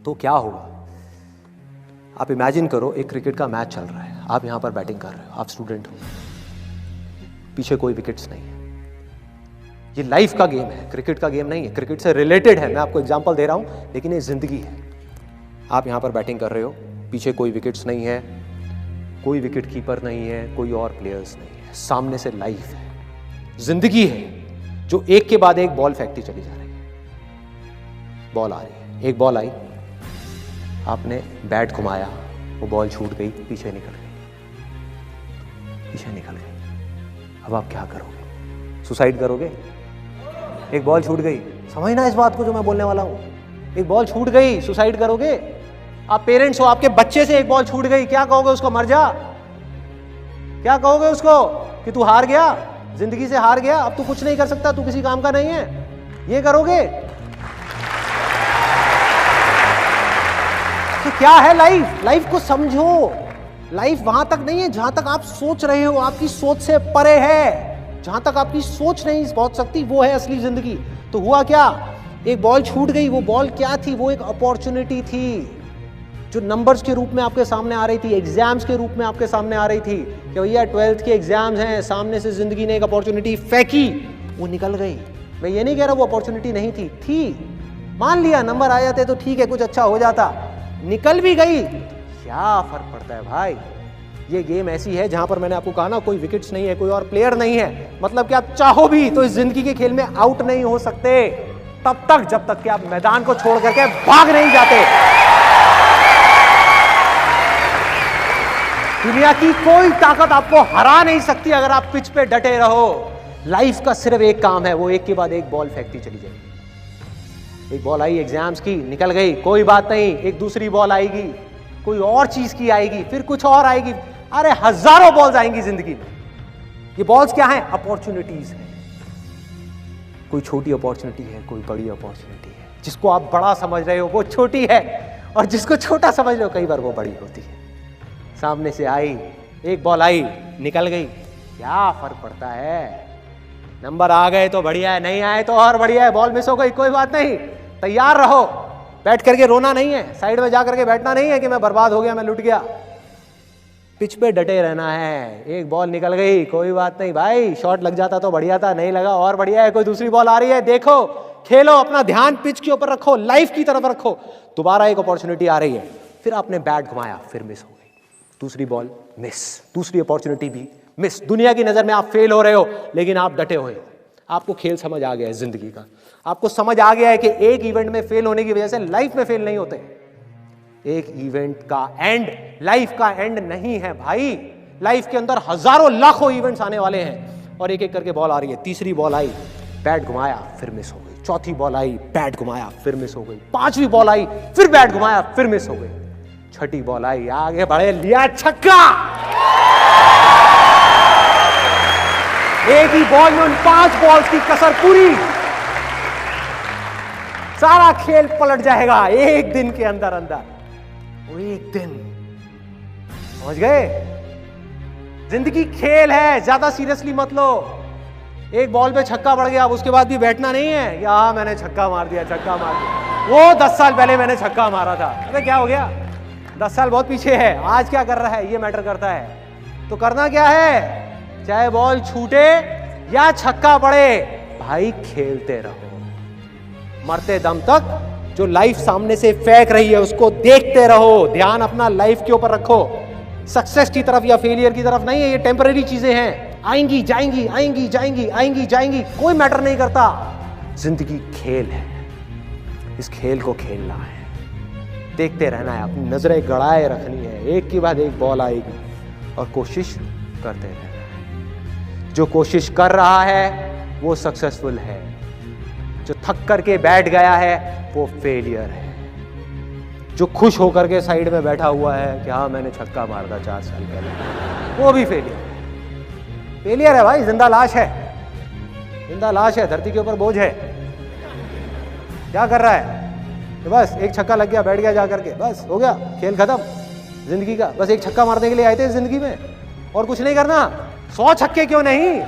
तो क्या होगा? आप इमेजिन करो, एक क्रिकेट का मैच चल रहा है, आप यहां पर बैटिंग कर रहे हो, आप स्टूडेंट हो, पीछे कोई विकेट्स नहीं है। ये लाइफ का गेम है, क्रिकेट का गेम नहीं है, क्रिकेट से रिलेटेड है, मैं आपको एग्जांपल दे रहा हूं, लेकिन ये जिंदगी है। आप यहां पर बैटिंग कर रहे हो, पीछे कोई विकेट्स नहीं है, कोई विकेट कीपर नहीं है, कोई और प्लेयर्स नहीं है, सामने से लाइफ है, जिंदगी है, जो एक के बाद एक बॉल फेंकती चली जा रही है। बॉल आ रही है, एक बॉल आई, आपने बैट घुमाया, वो बॉल छूट गई, पीछे निकल गई। अब आप क्या करोगे? सुसाइड करोगे? एक बॉल छूट गई, समझना इस बात को जो मैं बोलने वाला हूं। एक बॉल छूट गई, सुसाइड करोगे? आप पेरेंट्स हो, आपके बच्चे से एक बॉल छूट गई, क्या कहोगे उसको? मर जा? क्या कहोगे उसको कि तू हार गया, जिंदगी से हार गया, अब तू कुछ नहीं कर सकता, तू किसी काम का नहीं है? ये करोगे? तो क्या है लाइफ? लाइफ को समझो। लाइफ वहां तक नहीं है जहां तक आप सोच रहे हो, आपकी सोच से परे है। जहां तक आपकी सोच नहीं पहुंच सकती, वो है असली जिंदगी। तो हुआ क्या? एक बॉल छूट गई। वो बॉल क्या थी? वो एक अपॉर्चुनिटी थी, जो नंबर्स के रूप में आपके सामने आ रही थी, एग्जाम्स के रूप में आपके सामने आ रही थी कि भैया 12th के एग्जाम्स हैं, सामने से जिंदगी ने एक अपॉर्चुनिटी फेंकी, वो निकल गई। मैं ये नहीं कह रहा वो अपॉर्चुनिटी नहीं थी, मान लिया नंबर आ जाते तो ठीक है, कुछ अच्छा हो जाता, निकल भी गई, क्या फर्क पड़ता है भाई? ये गेम ऐसी है जहां पर मैंने आपको कहा ना, कोई विकेट्स नहीं है, कोई और प्लेयर नहीं है, मतलब कि आप चाहो भी तो इस जिंदगी के खेल में आउट नहीं हो सकते तब तक जब तक कि आप मैदान को छोड़ करके भाग नहीं जाते। दुनिया की कोई ताकत आपको हरा नहीं सकती अगर आप पिच पे डटे रहो। लाइफ का सिर्फ एक काम है, वो एक के बाद एक बॉल फेंकती चली जाएगी। एक बॉल आई एग्जाम्स की, निकल गई, कोई बात नहीं, एक दूसरी बॉल आएगी, कोई और चीज की आएगी, फिर कुछ और आएगी। अरे हजारों बॉल्स आएंगी जिंदगी में। ये बॉल्स क्या हैं? अपॉर्चुनिटीज हैं। कोई छोटी अपॉर्चुनिटी है, कोई बड़ी अपॉर्चुनिटी है। जिसको आप बड़ा समझ रहे हो वो छोटी है, और जिसको छोटा समझ रहे हो कई बार वो बड़ी होती है। सामने से आई, एक बॉल आई, निकल गई, क्या फर्क पड़ता है? नंबर आ गए तो बढ़िया है, नहीं आए तो और बढ़िया है, बॉल मिस हो गई, कोई बात नहीं, तैयार रहो। बैठ करके रोना नहीं है, साइड में जा करके बैठना नहीं है कि मैं बर्बाद हो गया, मैं लुट गया। पिच पे डटे रहना है। एक बॉल निकल गई, कोई बात नहीं भाई, शॉट लग जाता तो बढ़िया था, नहीं लगा और बढ़िया है, कोई दूसरी बॉल आ रही है, देखो, खेलो, अपना ध्यान पिच के ऊपर रखो, लाइफ की तरफ रखो। दोबारा एक अपॉर्चुनिटी आ रही है, फिर आपने बैट घुमाया, फिर मिस हो गई, दूसरी बॉल मिस, दूसरी अपॉर्चुनिटी भी मिस। दुनिया की नजर में आप फेल हो रहे हो, लेकिन आप डटे हुए हो। आपको खेल समझ आ गया है जिंदगी का, आपको समझ आ गया है कि एक इवेंट में फेल होने की वजह से लाइफ में फेल नहीं होते। एक इवेंट का एंड लाइफ का एंड नहीं है भाई। लाइफ के अंदर हजारों लाखों इवेंट्स आने वाले हैं, और एक एक करके बॉल आ रही है। तीसरी बॉल आई, बैट घुमाया, फिर मिस हो गई। चौथी बॉल आई, बैट घुमाया, फिर मिस हो गई। पांचवी बॉल आई, फिर बैट घुमाया, फिर मिस हो गई। छठी बॉल आई, आगे बढ़े, लिया छक्का। एक ही बॉल में उन 5 बॉल्स की कसर पूरी, सारा खेल पलट जाएगा एक दिन के अंदर अंदर। वो एक दिन, समझ गए? जिंदगी खेल है, ज्यादा सीरियसली मत लो। एक बॉल पे छक्का पड़ गया, अब उसके बाद भी बैठना नहीं है या मैंने छक्का मार दिया, छक्का मार दिया। वो 10 साल पहले मैंने छक्का मारा था, अरे क्या हो गया? 10 साल बहुत पीछे है, आज क्या कर रहा है ये मैटर करता है। तो करना क्या है? चाहे बॉल छूटे या छक्का पड़े, भाई खेलते रहो मरते दम तक। जो लाइफ सामने से फेंक रही है उसको देखते रहो, ध्यान अपना लाइफ के ऊपर रखो। सक्सेस की तरफ या फेलियर की तरफ नहीं है, ये टेम्पररी चीजें हैं, आएंगी जाएंगी, आएंगी जाएंगी, आएंगी जाएंगी, कोई मैटर नहीं करता। जिंदगी खेल है, इस खेल को खेलना है, देखते रहना है, अपनी नजरें गड़ाए रखनी है। एक के बाद एक बॉल आएगी और कोशिश करते रहना है। जो कोशिश कर रहा है वो सक्सेसफुल है, जो थक करके बैठ गया है वो फेलियर है। जो खुश होकर के साइड में बैठा हुआ है कि हाँ मैंने छक्का मार दिया 4 साल पहले, वो भी फेलियर है। फेलियर है भाई, जिंदा लाश है, जिंदा लाश है, धरती के ऊपर बोझ है। क्या कर रहा है? तो बस एक छक्का लग गया, बैठ गया जा करके, बस हो गया, खेल खत्म जिंदगी का। बस एक छक्का मारने के लिए आए थे जिंदगी में, और कुछ नहीं करना। 100 छक्के क्यों नहीं,